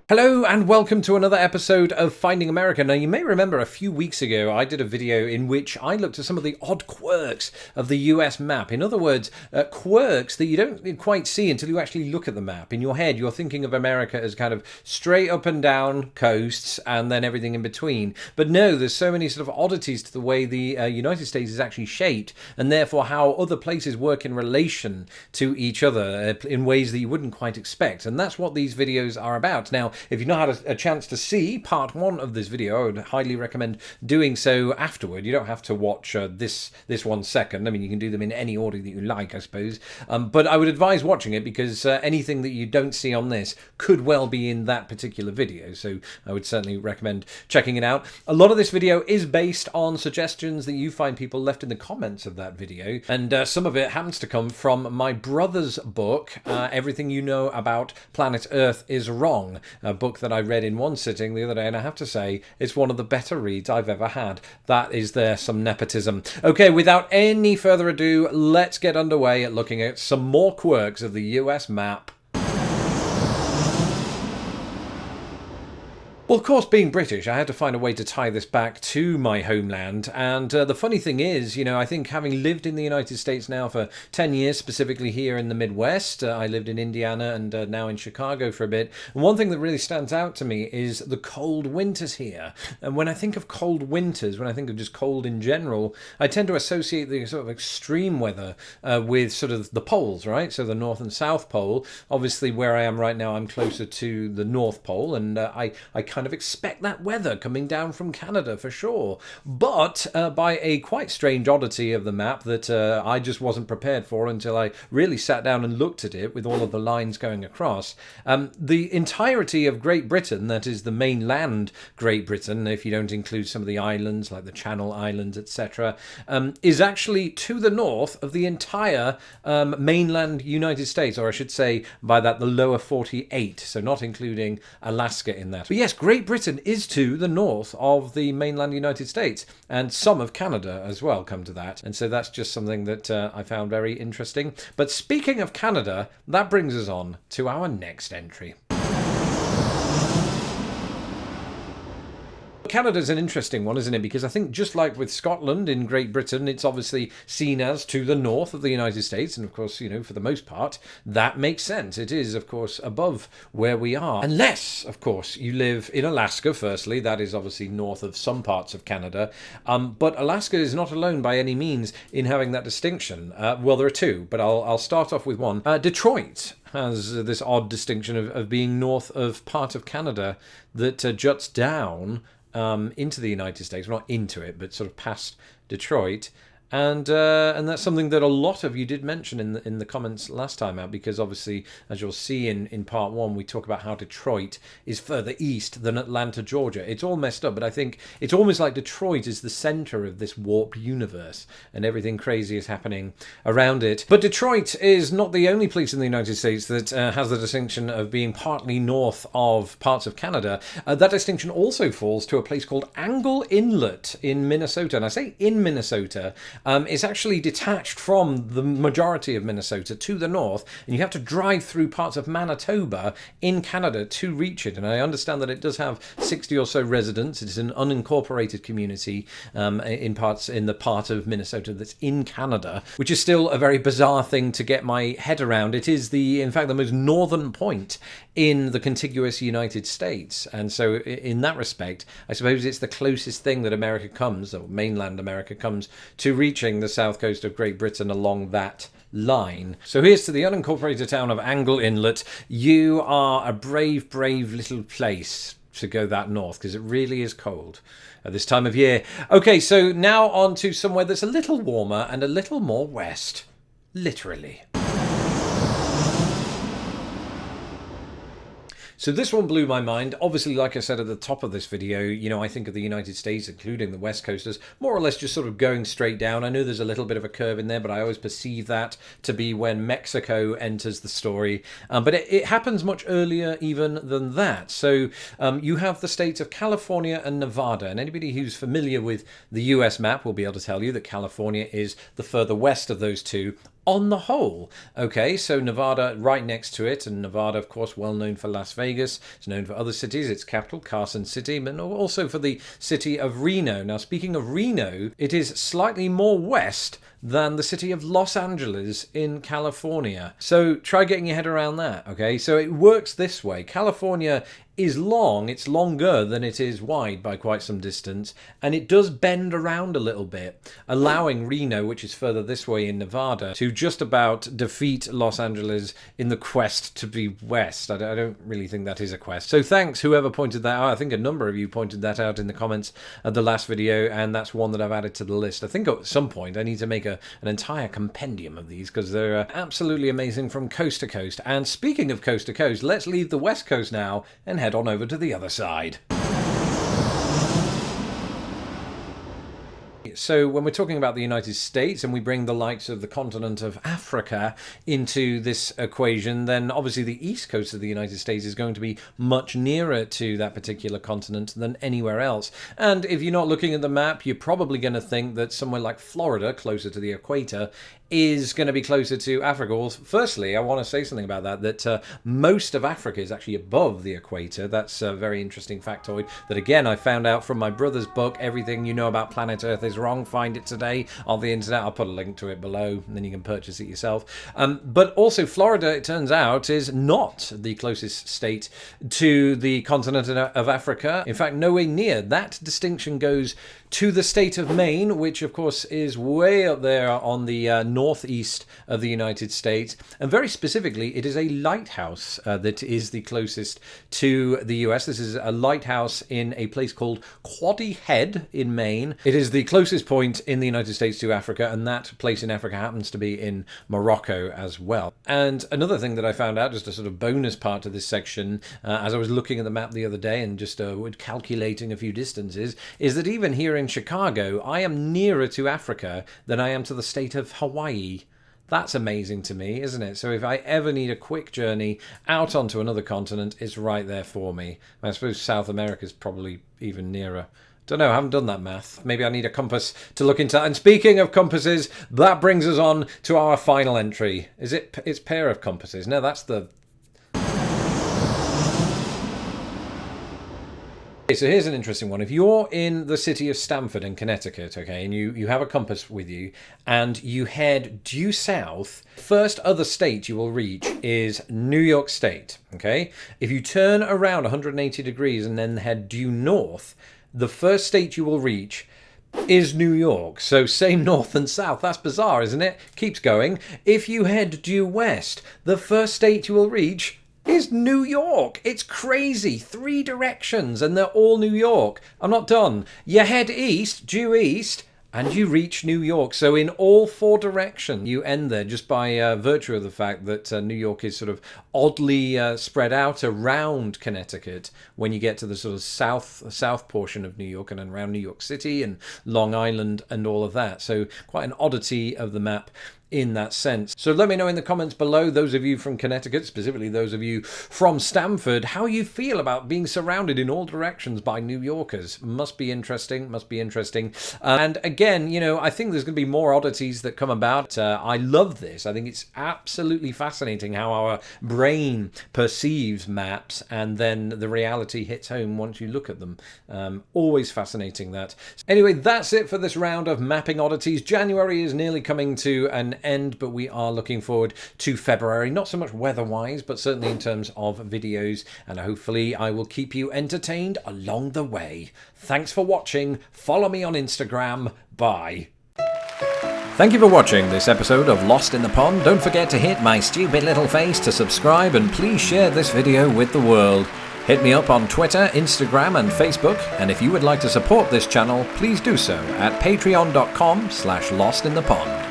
Hello and welcome to another episode of Finding America. Now you may remember a few weeks ago I did a video in which I looked at some of the odd quirks of the US map. In other words, quirks that you don't quite see until you actually look at the map. In your head you're thinking of America as kind of straight up and down coasts and then everything in between. But no, there's so many sort of oddities to the way the United States is actually shaped, and therefore how other places work in relation to each other in ways that you wouldn't quite expect. And that's what these videos are about. Now, if you've not had a chance to see part one of this video, I would highly recommend doing so afterward. You don't have to watch this 1 second. I mean, you can do them in any order that you like, I suppose. But I would advise watching it because anything that you don't see on this could well be in that particular video. So I would certainly recommend checking it out. A lot of this video is based on suggestions that you find people left in the comments of that video. And some of it happens to come from my brother's book, Everything You Know About Planet Earth is Wrong. A book that I read in one sitting the other day, and I have to say it's one of the better reads I've ever had. That is there some nepotism. Okay, without any further ado, let's get underway at looking at some more quirks of the US map. Well, of course, being British, I had to find a way to tie this back to my homeland. And the funny thing is, you know, I think having lived in the United States now for 10 years, specifically here in the Midwest, I lived in Indiana and now in Chicago for a bit. And one thing that really stands out to me is the cold winters here. And when I think of cold winters, when I think of just cold in general, I tend to associate the sort of extreme weather with sort of the poles, right? So the North and South Pole. Obviously, where I am right now, I'm closer to the North Pole, and I kind of expect that weather coming down from Canada for sure. But by a quite strange oddity of the map that I just wasn't prepared for until I really sat down and looked at it with all of the lines going across, the entirety of Great Britain, that is the mainland Great Britain, if you don't include some of the islands like the Channel Islands, etc., is actually to the north of the entire mainland United States, or I should say by that the lower 48, so not including Alaska in that. But yes, Great Britain is to the north of the mainland United States, and some of Canada as well come to that. And so that's just something that I found very interesting. But speaking of Canada, that brings us on to our next entry. Canada's an interesting one, isn't it? Because I think just like with Scotland in Great Britain, it's obviously seen as to the north of the United States. And of course, you know, for the most part, that makes sense. It is, of course, above where we are. Unless, of course, you live in Alaska, firstly. That is obviously north of some parts of Canada. But Alaska is not alone by any means in having that distinction. Well, there are two, but I'll start off with one. Detroit has this odd distinction of being north of part of Canada that juts down into the United States, well, not into it, but sort of past Detroit. And that's something that a lot of you did mention in the comments last time out, because obviously, as you'll see in part one, we talk about how Detroit is further east than Atlanta, Georgia. It's all messed up, but I think it's almost like Detroit is the center of this warped universe, and everything crazy is happening around it. But Detroit is not the only place in the United States that has the distinction of being partly north of parts of Canada. That distinction also falls to a place called Angle Inlet in Minnesota, and I say in Minnesota. It's actually detached from the majority of Minnesota to the north, and you have to drive through parts of Manitoba in Canada to reach it. And I understand that it does have 60 or so residents. It's an unincorporated community in the part of Minnesota that's in Canada, which is still a very bizarre thing to get my head around. It is in fact, the most northern point in the contiguous United States. And so in that respect, I suppose it's the closest thing that America comes, or mainland America comes, to reaching the south coast of Great Britain along that line. So here's to the unincorporated town of Angle Inlet. You are a brave, brave little place to go that north, because it really is cold at this time of year. Okay, so now on to somewhere that's a little warmer and a little more west. Literally. So this one blew my mind. Obviously, like I said at the top of this video, you know, I think of the United States, including the West Coast, as more or less just sort of going straight down. I know there's a little bit of a curve in there, but I always perceive that to be when Mexico enters the story. But it happens much earlier even than that. So you have the states of California and Nevada. And anybody who's familiar with the US map will be able to tell you that California is the further west of those two. on the whole. Okay, so Nevada right next to it, and Nevada, of course, well known for Las Vegas. It's known for other cities, its capital, Carson City, but also for the city of Reno. Now, speaking of Reno, it is slightly more west than the city of Los Angeles in California. So try getting your head around that, okay? So it works this way. California is long, it's longer than it is wide by quite some distance, and it does bend around a little bit, allowing Reno, which is further this way in Nevada, to just about defeat Los Angeles in the quest to be west. I don't really think that is a quest. So thanks whoever pointed that out. I think a number of you pointed that out in the comments of the last video, and that's one that I've added to the list. I think at some point I need to make an entire compendium of these, because they're absolutely amazing from coast to coast. And speaking of coast to coast, let's leave the west coast now and head on over to the other side. So when we're talking about the United States and we bring the likes of the continent of Africa into this equation, then obviously the east coast of the United States is going to be much nearer to that particular continent than anywhere else. And if you're not looking at the map, you're probably going to think that somewhere like Florida, closer to the equator, is going to be closer to Africa. Well, firstly, I want to say something about that most of Africa is actually above the equator. That's a very interesting factoid that, again, I found out from my brother's book, Everything You Know About Planet Earth is Wrong. Find it today on the internet. I'll put a link to it below, and then you can purchase it yourself. But also, Florida, it turns out, is not the closest state to the continent of Africa. In fact, nowhere near. That distinction goes to the state of Maine, which of course is way up there on the northeast of the United States. And very specifically, it is a lighthouse that is the closest to the US. This is a lighthouse in a place called Quoddy Head in Maine. It is the closest point in the United States to Africa, and that place in Africa happens to be in Morocco as well. And another thing that I found out, just a sort of bonus part to this section, as I was looking at the map the other day and just calculating a few distances, is that even here in Chicago, I am nearer to Africa than I am to the state of Hawaii. That's amazing to me, isn't it? So if I ever need a quick journey out onto another continent, it's right there for me. I suppose South America is probably even nearer. Don't know, I haven't done that math. Maybe I need a compass to look into. And speaking of compasses, that brings us on to our final entry. It's pair of compasses. No, that's the... Okay, so here's an interesting one. If you're in the city of Stamford in Connecticut, okay, and you have a compass with you, and you head due south, first other state you will reach is New York State, okay? If you turn around 180 degrees and then head due north, the first state you will reach is New York. So same north and south. That's bizarre, isn't it? Keeps going. If you head due west, the first state you will reach is New York. It's crazy. 3 directions and they're all New York. I'm not done. You head east, due east, and you reach New York. So in all 4 directions, you end there just by virtue of the fact that New York is sort of oddly spread out around Connecticut when you get to the sort of south portion of New York and around New York City and Long Island and all of that. So quite an oddity of the map in that sense. So let me know in the comments below, those of you from Connecticut, specifically those of you from Stamford, how you feel about being surrounded in all directions by New Yorkers. Must be interesting, must be interesting. And again, you know, I think there's going to be more oddities that come about. I love this. I think it's absolutely fascinating how our brain perceives maps and then the reality hits home once you look at them. Always fascinating, that. Anyway, that's it for this round of mapping oddities. January is nearly coming to an end, but we are looking forward to February, not so much weather-wise, but certainly in terms of videos, and hopefully I will keep you entertained along the way. Thanks for watching. Follow me on Instagram. Bye. Thank you for watching this episode of Lost in the Pond. Don't forget to hit my stupid little face to subscribe, and please share this video with the world. Hit me up on Twitter, Instagram and Facebook, and if you would like to support this channel, please do so at patreon.com/lostinthepond.